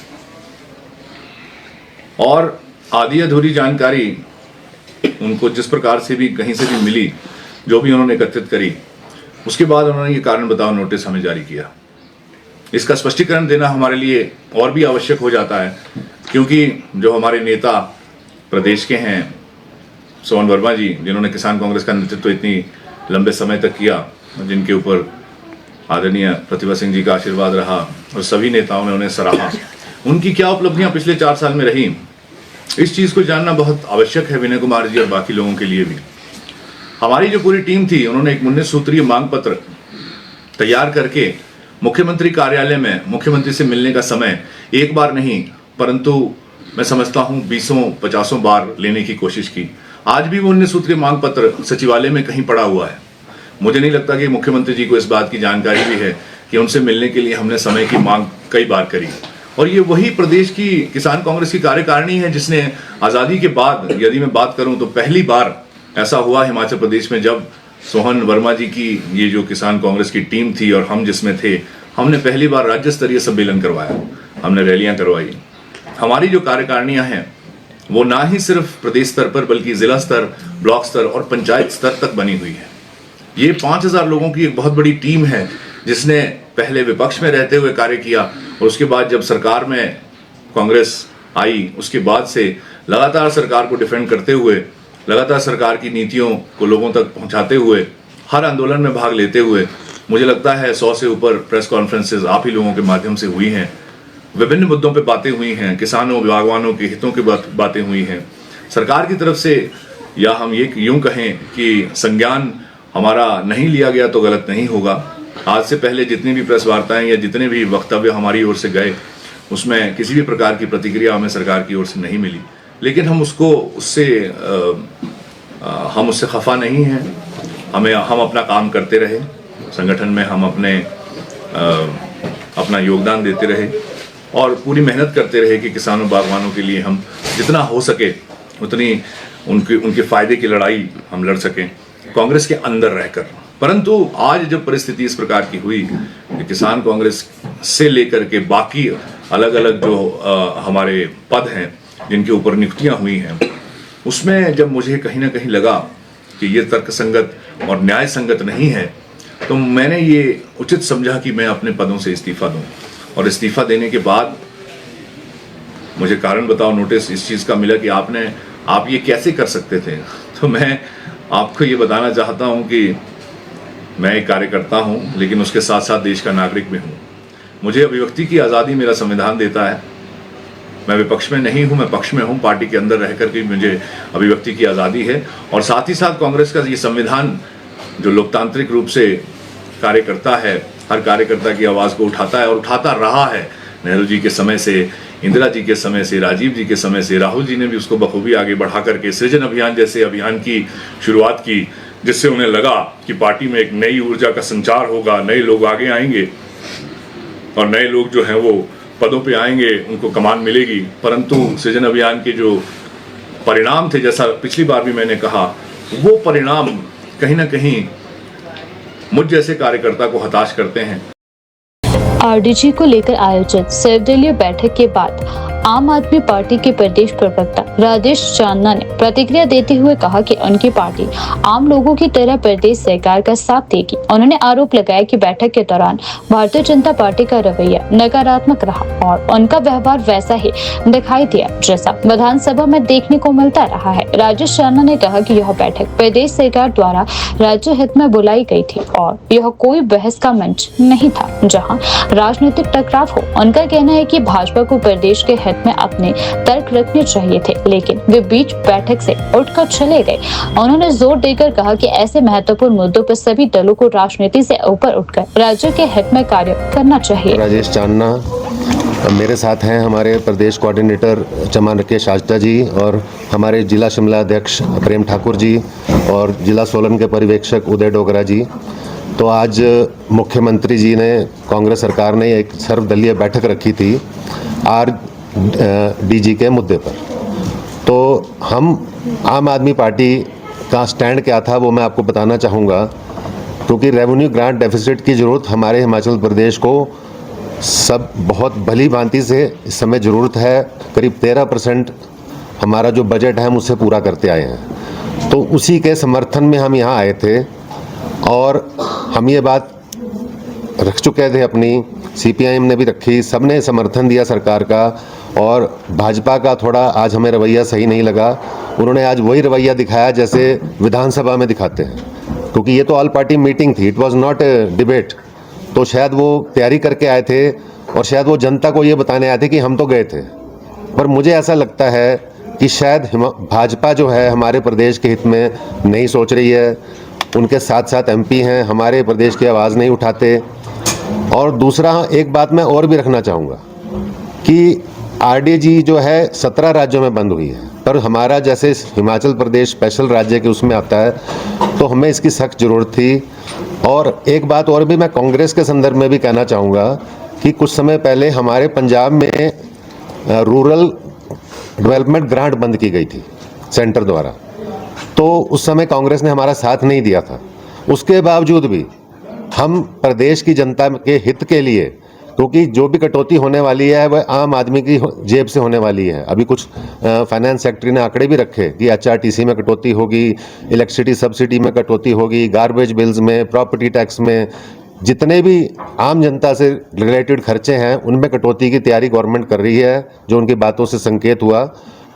और आधी अधूरी जानकारी उनको जिस प्रकार से भी कहीं से भी मिली, जो भी उन्होंने एकत्रित करी, उसके बाद उन्होंने ये कारण बताओ नोटिस हमें जारी किया। इसका स्पष्टीकरण देना हमारे लिए और भी आवश्यक हो जाता है, क्योंकि जो हमारे नेता प्रदेश के हैं सोहन वर्मा जी, जिन्होंने किसान कांग्रेस का नेतृत्व इतनी लंबे समय तक किया, जिनके ऊपर आदरणीय प्रतिभा सिंह जी का आशीर्वाद रहा और सभी नेताओं ने उन्हें सराहा, उनकी क्या उपलब्धियां पिछले 4 साल में रही, इस चीज को जानना बहुत आवश्यक है विनय कुमार जी और बाकी लोगों के लिए भी। हमारी जो पूरी टीम थी, उन्होंने एक 19 सूत्रीय मांग पत्र तैयार करके मुख्यमंत्री कार्यालय में मुख्यमंत्री से मिलने का समय एक बार नहीं, परंतु मैं समझता हूं 20-50 बार लेने की कोशिश की। आज भी वो 19 सूत्रीय मांग पत्र सचिवालय में कहीं पड़ा हुआ है। मुझे नहीं लगता कि मुख्यमंत्री जी को इस बात की जानकारी भी है कि उनसे मिलने के लिए हमने समय की मांग कई बार करी। और ये वही प्रदेश की किसान कांग्रेस की कार्यकारिणी है जिसने आज़ादी के बाद, यदि मैं बात करूं तो पहली बार ऐसा हुआ हिमाचल प्रदेश में, जब सोहन वर्मा जी की ये जो किसान कांग्रेस की टीम थी और हम जिसमें थे, हमने पहली बार राज्य स्तरीय सम्मेलन करवाया, हमने रैलियां करवाई। हमारी जो कार्यकारिणियां हैं वो ना ही सिर्फ प्रदेश स्तर पर बल्कि जिला स्तर, ब्लॉक स्तर और पंचायत स्तर तक बनी हुई है। ये 5000 लोगों की एक बहुत बड़ी टीम है जिसने पहले विपक्ष में रहते हुए कार्य किया और उसके बाद जब सरकार में कांग्रेस आई, उसके बाद से लगातार सरकार को डिफेंड करते हुए, लगातार सरकार की नीतियों को लोगों तक पहुंचाते हुए, हर आंदोलन में भाग लेते हुए, मुझे लगता है 100 से ऊपर प्रेस कॉन्फ्रेंसेज आप ही लोगों के माध्यम से हुई हैं। विभिन्न मुद्दों पे बातें हुई हैं, किसानों बागवानों के हितों की बातें हुई हैं। सरकार की तरफ से, या हम ये यूं कहें कि संज्ञान हमारा नहीं लिया गया तो गलत नहीं होगा। आज से पहले जितनी भी प्रेस वार्ताएं या जितने भी वक्तव्य हमारी ओर से गए, उसमें किसी भी प्रकार की प्रतिक्रिया हमें सरकार की ओर से नहीं मिली, लेकिन हम उससे खफा नहीं हैं। हम अपना काम करते रहे, संगठन में हम अपना योगदान देते रहे और पूरी मेहनत करते रहे कि किसानों बागवानों के लिए हम जितना हो सके उतनी उनके फायदे की लड़ाई हम लड़ सकें कांग्रेस के अंदर रहकर। परंतु आज जब परिस्थिति इस प्रकार की हुई कि किसान कांग्रेस से लेकर के बाकी अलग अलग जो हमारे पद हैं जिनके ऊपर नियुक्तियां हुई हैं, उसमें जब मुझे कहीं ना कहीं लगा कि ये तर्कसंगत और न्याय संगत नहीं है, तो मैंने ये उचित समझा कि मैं अपने पदों से इस्तीफा दूं। और इस्तीफा देने के बाद मुझे कारण बताओ नोटिस इस चीज़ का मिला कि आप ये कैसे कर सकते थे। तो मैं आपको ये बताना चाहता हूं कि मैं एक कार्यकर्ता हूं, लेकिन उसके साथ साथ देश का नागरिक भी हूं। मुझे अभिव्यक्ति की आज़ादी मेरा संविधान देता है। मैं विपक्ष में नहीं हूं, मैं पक्ष में हूं। पार्टी के अंदर रहकर के मुझे अभिव्यक्ति की आज़ादी है और साथ ही साथ कांग्रेस का ये संविधान जो लोकतांत्रिक रूप से कार्य करता है, हर कार्यकर्ता की आवाज़ को उठाता है और उठाता रहा है। नेहरू जी के समय से, इंदिरा जी के समय से, राजीव जी के समय से, राहुल जी ने भी उसको बखूबी आगे बढ़ा करके सृजन अभियान जैसे अभियान की शुरुआत की, जिससे उन्हें लगा कि पार्टी में एक नई ऊर्जा का संचार होगा, नए लोग आगे आएंगे और नए लोग जो हैं वो पदों पे आएंगे, उनको कमान मिलेगी। परंतु सृजन अभियान के जो परिणाम थे, जैसा पिछली बार भी मैंने कहा, वो परिणाम कहीं ना कहीं मुझ जैसे कार्यकर्ता को हताश करते हैं। आरडीजी को लेकर आयोजित सर्वदलीय बैठक के बाद आम आदमी पार्टी के प्रदेश प्रवक्ता राजेश चांदना ने प्रतिक्रिया देते हुए कहा कि उनकी पार्टी आम लोगों की तरह प्रदेश सरकार का साथ देगी। उन्होंने आरोप लगाया कि बैठक के दौरान भारतीय जनता पार्टी का रवैया नकारात्मक रहा और उनका व्यवहार वैसा ही दिखाई दिया जैसा विधानसभा में देखने को मिलता रहा है। राजेश चांदना ने कहा कि यह बैठक प्रदेश सरकार द्वारा राज्य हित में बुलाई गई थी और यह कोई बहस का मंच नहीं था जहाँ राजनीतिक टकराव हो। उनका कहना है कि भाजपा को प्रदेश के हित में अपने तर्क रखने चाहिए थे, लेकिन वे बीच बैठक से उठकर चले गए। उन्होंने जोर देकर कहा कि ऐसे महत्वपूर्ण मुद्दों पर सभी दलों को राजनीति से ऊपर उठकर राज्य के हित में कार्य करना चाहिए। राजेश चांदना मेरे साथ हैं, हमारे प्रदेश कोऑर्डिनेटर चमन राकेश आष्टा जी और हमारे जिला शिमला अध्यक्ष प्रेम ठाकुर जी और जिला सोलन के पर्यवेक्षक उदय डोगरा जी। तो आज मुख्यमंत्री जी ने, कांग्रेस सरकार ने एक सर्वदलीय बैठक रखी थी आरडीजी के मुद्दे पर तो हम आम आदमी पार्टी का स्टैंड क्या था वो मैं आपको बताना चाहूँगा, क्योंकि रेवेन्यू ग्रांट डेफिसिट की ज़रूरत हमारे हिमाचल प्रदेश को सब बहुत भली भांति से इस समय ज़रूरत है। करीब 13% हमारा जो बजट है हम उससे पूरा करते आए हैं, तो उसी के समर्थन में हम यहाँ आए थे और हम ये बात रख चुके थे अपनी, CPIM ने भी रखी, सबने समर्थन दिया सरकार का। और भाजपा का थोड़ा आज हमें रवैया सही नहीं लगा, उन्होंने आज वही रवैया दिखाया जैसे विधानसभा में दिखाते हैं, क्योंकि ये तो ऑल पार्टी मीटिंग थी, it was not a debate. तो शायद वो तैयारी करके आए थे और शायद वो जनता को ये बताने आए थे कि हम तो गए थे। पर मुझे ऐसा लगता है कि शायद भाजपा जो है हमारे प्रदेश के हित में नहीं सोच रही है, उनके साथ साथ MP हैं हमारे प्रदेश की आवाज़ नहीं उठाते। और दूसरा एक बात मैं और भी रखना चाहूँगा कि RDG जो है 17 राज्यों में बंद हुई है, पर हमारा जैसे हिमाचल प्रदेश स्पेशल राज्य के उसमें आता है, तो हमें इसकी सख्त ज़रूरत थी। और एक बात और भी मैं कांग्रेस के संदर्भ में भी कहना चाहूँगा कि कुछ समय पहले हमारे पंजाब में रूरल डेवलपमेंट ग्रांट बंद की गई थी सेंटर द्वारा, तो उस समय कांग्रेस ने हमारा साथ नहीं दिया था। उसके बावजूद भी हम प्रदेश की जनता के हित के लिए, क्योंकि जो भी कटौती होने वाली है वह आम आदमी की जेब से होने वाली है। अभी कुछ फाइनेंस सेक्रेटरी ने आंकड़े भी रखे कि HRTC में कटौती होगी, इलेक्ट्रिसिटी सब्सिडी में कटौती होगी, गार्बेज बिल्स में, प्रॉपर्टी टैक्स में, जितने भी आम जनता से रिलेटेड खर्चे हैं उनमें कटौती की तैयारी गवर्नमेंट कर रही है, जो उनकी बातों से संकेत हुआ।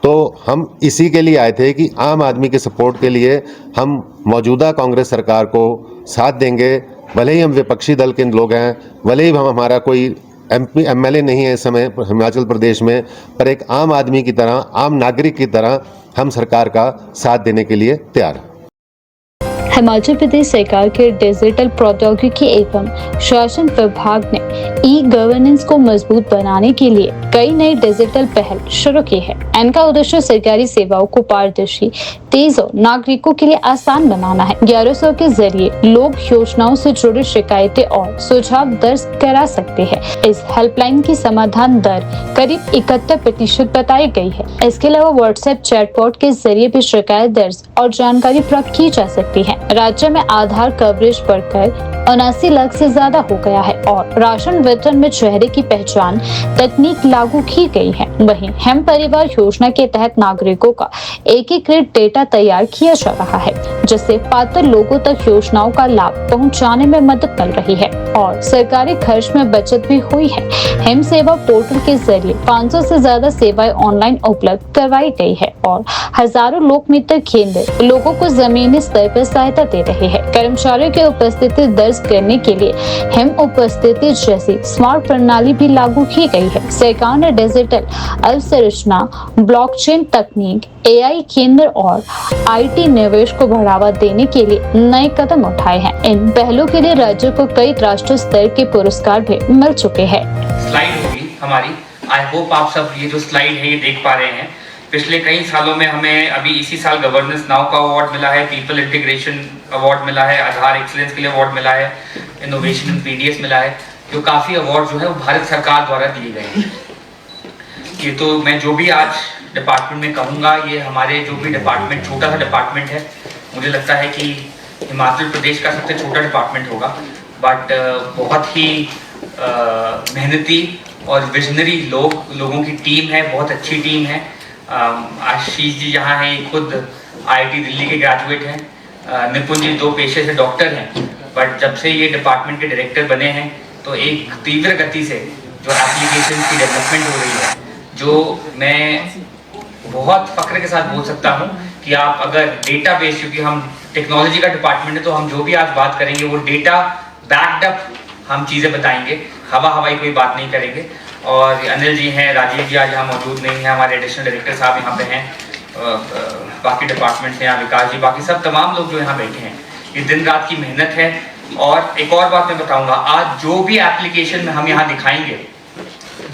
तो हम इसी के लिए आए थे कि आम आदमी के सपोर्ट के लिए हम मौजूदा कांग्रेस सरकार को साथ देंगे, भले ही हम विपक्षी दल के लोग हैं, भले ही हमारा कोई MP MLA नहीं है इस समय हिमाचल प्रदेश में, पर एक आम आदमी की तरह, आम नागरिक की तरह हम सरकार का साथ देने के लिए तैयार हैं। हिमाचल प्रदेश सरकार के डिजिटल प्रौद्योगिकी एवं शासन विभाग ने E-गवर्नेंस को मजबूत बनाने के लिए कई नई डिजिटल पहल शुरू की है। इनका उद्देश्य सरकारी सेवाओं को पारदर्शी, तेज और नागरिकों के लिए आसान बनाना है। 1100 के जरिए लोग योजनाओं से जुड़ी शिकायतें और सुझाव दर्ज करा सकते हैं। इस हेल्पलाइन की समाधान दर करीब 71% बताई गई है। इसके अलावा व्हाट्सएप चैटबॉट के जरिए भी शिकायत दर्ज और जानकारी प्राप्त की जा सकती है। राज्य में आधार कवरेज बढ़कर 79 लाख से ज्यादा हो गया है और राशन वितरण में चेहरे की पहचान तकनीक लागू की गई है। वहीं हम परिवार योजना के तहत नागरिकों का एकीकृत डेटा तैयार किया जा रहा है, जिससे पात्र लोगों तक योजनाओं का लाभ पहुंचाने में मदद मिल रही है और सरकारी खर्च में बचत भी हुई है। हम सेवा पोर्टल के जरिए 500 से ज्यादा सेवाएं ऑनलाइन उपलब्ध करवाई गई है और हजारों लोक मित्र केंद्र लोगों को जमीनी स्तर पर सहायता दे रहे हैं। कर्मचारियों की उपस्थिति दर्ज करने के लिए हम उपस्थिति जैसी स्मार्ट प्रणाली भी लागू की गई है। सरकार ने डिजिटल अवसंरचना, ब्लॉकचेन तकनीक, AI केंद्र और IT निवेश को बढ़ावा देने के लिए नए कदम उठाए हैं। इन पहलों के लिए राज्य को कई राष्ट्रीय स्तर के पुरस्कार भी मिल चुके हैं। स्लाइड होगी हमारी, आई होप आप सब ये जो स्लाइड है ये देख पा रहे हैं। पिछले कई सालों में हमें अभी इसी साल गवर्नेंस नाउ का अवार्ड मिला है, पीपल इंटीग्रेशन अवार्ड मिला है, आधार एक्सीलेंस के लिए अवार्ड मिला है, इनोवेशन इन PDS मिला है, जो काफ़ी अवार्ड जो है वो भारत सरकार द्वारा दिए गए हैं। ये तो मैं जो भी आज डिपार्टमेंट में कहूँगा, ये हमारे जो भी डिपार्टमेंट, छोटा सा डिपार्टमेंट है, मुझे लगता है कि हिमाचल प्रदेश का सबसे छोटा डिपार्टमेंट होगा, बट बहुत ही मेहनती और विजनरी लोगों की टीम है, बहुत अच्छी टीम है। आशीष जी यहाँ हैं, खुद IIT दिल्ली के ग्रेजुएट हैं। निपुण जी 2 पेशे से डॉक्टर हैं, बट जब से ये डिपार्टमेंट के डायरेक्टर बने हैं तो एक तीव्र गति से जो एप्लीकेशन की डेवलपमेंट हो रही है, जो मैं बहुत फख्र के साथ बोल सकता हूँ कि आप अगर डेटा बेस, क्योंकि हम टेक्नोलॉजी का डिपार्टमेंट है, तो हम जो भी आज बात करेंगे वो डेटा बैक्ड अप हम चीज़ें बताएंगे, हवाई कोई बात नहीं करेंगे। और अनिल जी हैं, राजीव जी आज यहाँ मौजूद नहीं हैं, हमारे एडिशनल डायरेक्टर साहब यहाँ पे हैं, बाकी डिपार्टमेंट्स हैं, यहाँ विकास जी, बाकी सब तमाम लोग जो यहाँ बैठे हैं, ये दिन रात की मेहनत है। और एक और बात मैं बताऊँगा, आज जो भी एप्लीकेशन में हम यहाँ दिखाएंगे,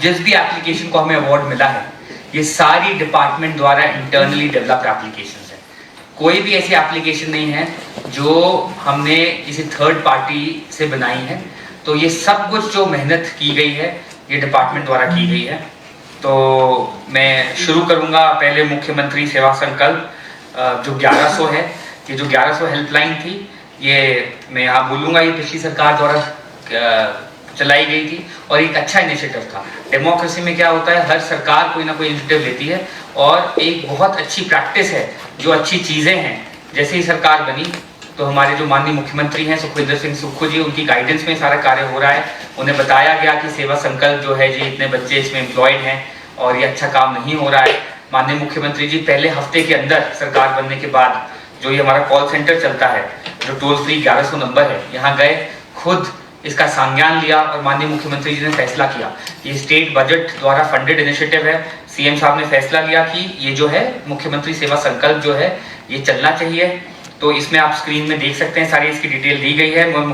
जिस भी एप्लीकेशन को हमें अवार्ड मिला है, ये सारी डिपार्टमेंट द्वारा इंटरनली डेवलप्ड एप्लीकेशंस है। कोई भी ऐसी एप्लीकेशन नहीं है जो हमने किसी थर्ड पार्टी से बनाई है। तो ये सब कुछ जो मेहनत की गई है, ये डिपार्टमेंट द्वारा की गई है। तो मैं शुरू करूंगा पहले मुख्यमंत्री सेवा संकल्प जो 1100 है। ये जो 1100 हेल्पलाइन थी, ये मैं यहाँ बोलूँगा, ये पिछली सरकार द्वारा चलाई गई थी और एक अच्छा इनिशिएटिव था। डेमोक्रेसी में क्या होता है, हर सरकार कोई ना कोई इनिशिएटिव लेती है और एक बहुत अच्छी प्रैक्टिस है, जो अच्छी चीज़ें हैं। जैसे ही सरकार बनी तो हमारे जो माननीय मुख्यमंत्री हैं सुखविंदर सिंह सुक्खू जी, उनकी गाइडेंस में सारा कार्य हो रहा है। उन्हें बताया गया कि सेवा संकल्प जो है जी, इतने बच्चे इसमें एम्प्लॉयड हैं और ये अच्छा काम नहीं हो रहा है। माननीय मुख्यमंत्री जी पहले हफ्ते के अंदर सरकार बनने के बाद जो ये हमारा कॉल सेंटर चलता है, जो टोल फ्री 1100 नंबर है, यहाँ गए, खुद इसका संज्ञान लिया और माननीय मुख्यमंत्री जी ने फैसला किया। ये स्टेट बजट द्वारा फंडेड इनिशिएटिव है। सीएम साहब ने फैसला लिया कि ये जो है मुख्यमंत्री सेवा संकल्प जो है ये चलना चाहिए। तो इसमें आप स्क्रीन में देख सकते हैं, सारी इसकी डिटेल दी गई है। मैं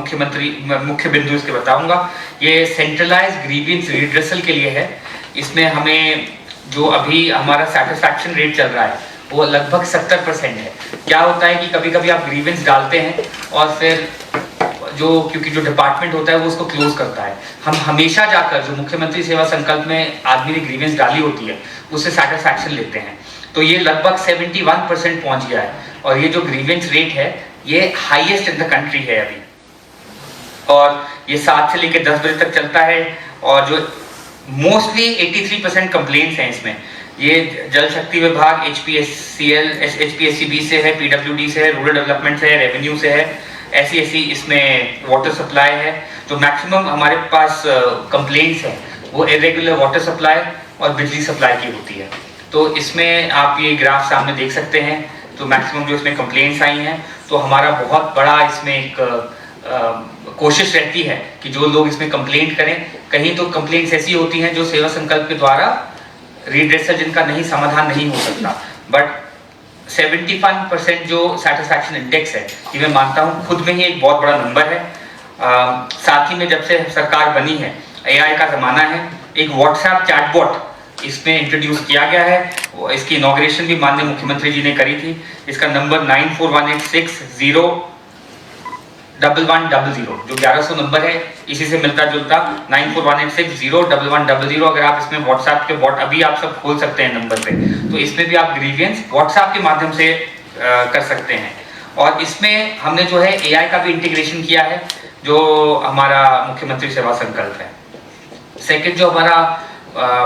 मुख्य बिंदु इसके बताऊंगा। ये सेंट्रलाइज्ड ग्रीवियंस रिड्रेसल के लिए है। इसमें हमें जो अभी हमारा सेटिस्फैक्शन रेट चल रहा है वो लगभग 70% है। क्या होता है कि कभी कभी आप ग्रीवेंस डालते हैं और फिर क्योंकि जो डिपार्टमेंट होता है वो उसको क्लोज करता है। हम हमेशा जाकर जो मुख्यमंत्री सेवा संकल्प में आदमी ने ग्रीवेंस डाली होती है उससे सेटिस्फैक्शन लेते हैं। तो ये लगभग 71% पहुंच गया है और ये जो ग्रीवेंस रेट है ये हाईएस्ट इन द कंट्री है अभी। और ये 7 से लेकर 10 बजे तक चलता है और जो मोस्टली 83% कंप्लेंट्स हैं इसमें। ये जल शक्ति विभाग, HPSCL, HPSCB से है, PWD से है, रूरल डेवलपमेंट से है, रेवेन्यू से है, ऐसी इसमें वाटर सप्लाई है। जो मैक्सिमम हमारे पास कंप्लेंट्स हैं वो इरेगुलर वाटर सप्लाई और बिजली सप्लाई की होती है। तो इसमें आप ये ग्राफ सामने देख सकते हैं। तो मैक्सिमम जो इसमें कंप्लेंट्स आई हैं, तो हमारा बहुत बड़ा इसमें एक कोशिश रहती है कि जो लोग इसमें कंप्लेंट करें, कहीं तो कंप्लेंट्स ऐसी होती हैं जो सेवा संकल्प के द्वारा रिड्रेसल जिनका नहीं समाधान नहीं हो सकता, बट 71% जो सेटिस्फैक्शन इंडेक्स है, ये मैं मानता हूँ खुद में ही एक बहुत बड़ा नंबर है। साथ ही में जब से सरकार बनी है, AI का जमाना है, एक व्हाट्सएप चैटबॉट इसमें इंट्रोड्यूस किया गया है। इसकी इनॉग्रेशन भी माननीय मुख्यमंत्री जी ने करी थी। इसका नंबर 9418601100 जो 1100 नंबर है, इसी से मिलता जुलता 9418601100। अगर आप इसमें व्हाट्सएप के बॉट अभी आप सब खोल सकते हैं नंबर पे, तो इसमें भी आप ग्रीवियंस व्हाट्सएप के माध्यम से कर सकते हैं। और इसमें हमने जो है AI का भी इंटीग्रेशन किया है, जो हमारा मुख्यमंत्री सेवा संकल्प है। सेकंड जो हमारा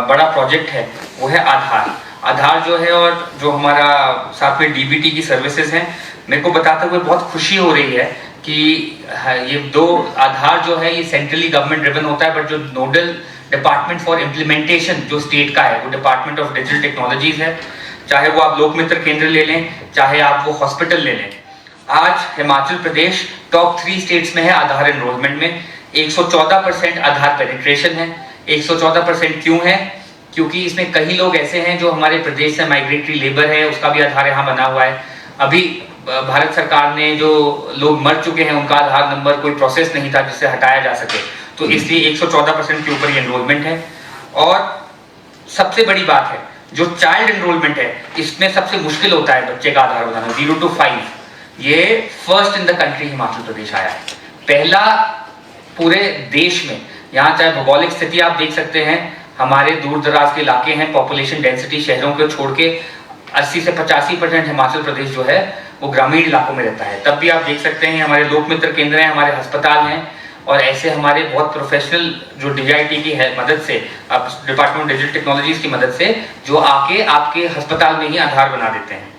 बड़ा प्रोजेक्ट है वो है आधार जो है, और जो हमारा साथ में DBT की सर्विसेज हैं। मेरे को बताते हुए बहुत खुशी हो रही है कि ये दो आधार जो है ये सेंट्रली गवर्नमेंट ड्रिवन होता है, बट जो नोडल डिपार्टमेंट फॉर इम्प्लीमेंटेशन जो स्टेट का है वो डिपार्टमेंट ऑफ डिजिटल टेक्नोलॉजीज है। चाहे वो आप लोकमित्र केंद्र ले लें, चाहे आप वो हॉस्पिटल ले लें। आज हिमाचल प्रदेश टॉप 3 स्टेट्स में है आधार एनरोलमेंट में। 114% आधार पेनिट्रेशन है। 114% क्यों है? क्योंकि इसमें कई लोग ऐसे हैं जो हमारे प्रदेश से माइग्रेटरी लेबर है, उसका भी आधार यहाँ बना हुआ है। अभी भारत सरकार ने जो लोग मर चुके हैं उनका आधार नंबर कोई प्रोसेस नहीं था जिससे हटाया जा सके, तो इसलिए 114% के ऊपर ये एनरोलमेंट है। और सबसे बड़ी बात है जो चाइल्ड एनरोलमेंट है, इसमें सबसे मुश्किल होता है बच्चे का आधार बनाना। 0 to 5 ये first in the country Himachal Pradesh आया है, पहला पूरे देश में। यहाँ चाहे भौगोलिक स्थिति आप देख सकते हैं, हमारे दूर दराज के इलाके हैं, पॉपुलेशन डेंसिटी शहरों को छोड़ के 80 से 85% हिमाचल प्रदेश जो है वो ग्रामीण इलाकों में रहता है। तब भी आप देख सकते हैं हमारे लोकमित्र केंद्र हैं, हमारे अस्पताल हैं, और ऐसे हमारे बहुत प्रोफेशनल जो DIT की है मदद से, डिपार्टमेंट ऑफ डिजिटल टेक्नोलॉजीज की मदद से, जो आके आपके अस्पताल में ही आधार बना देते हैं।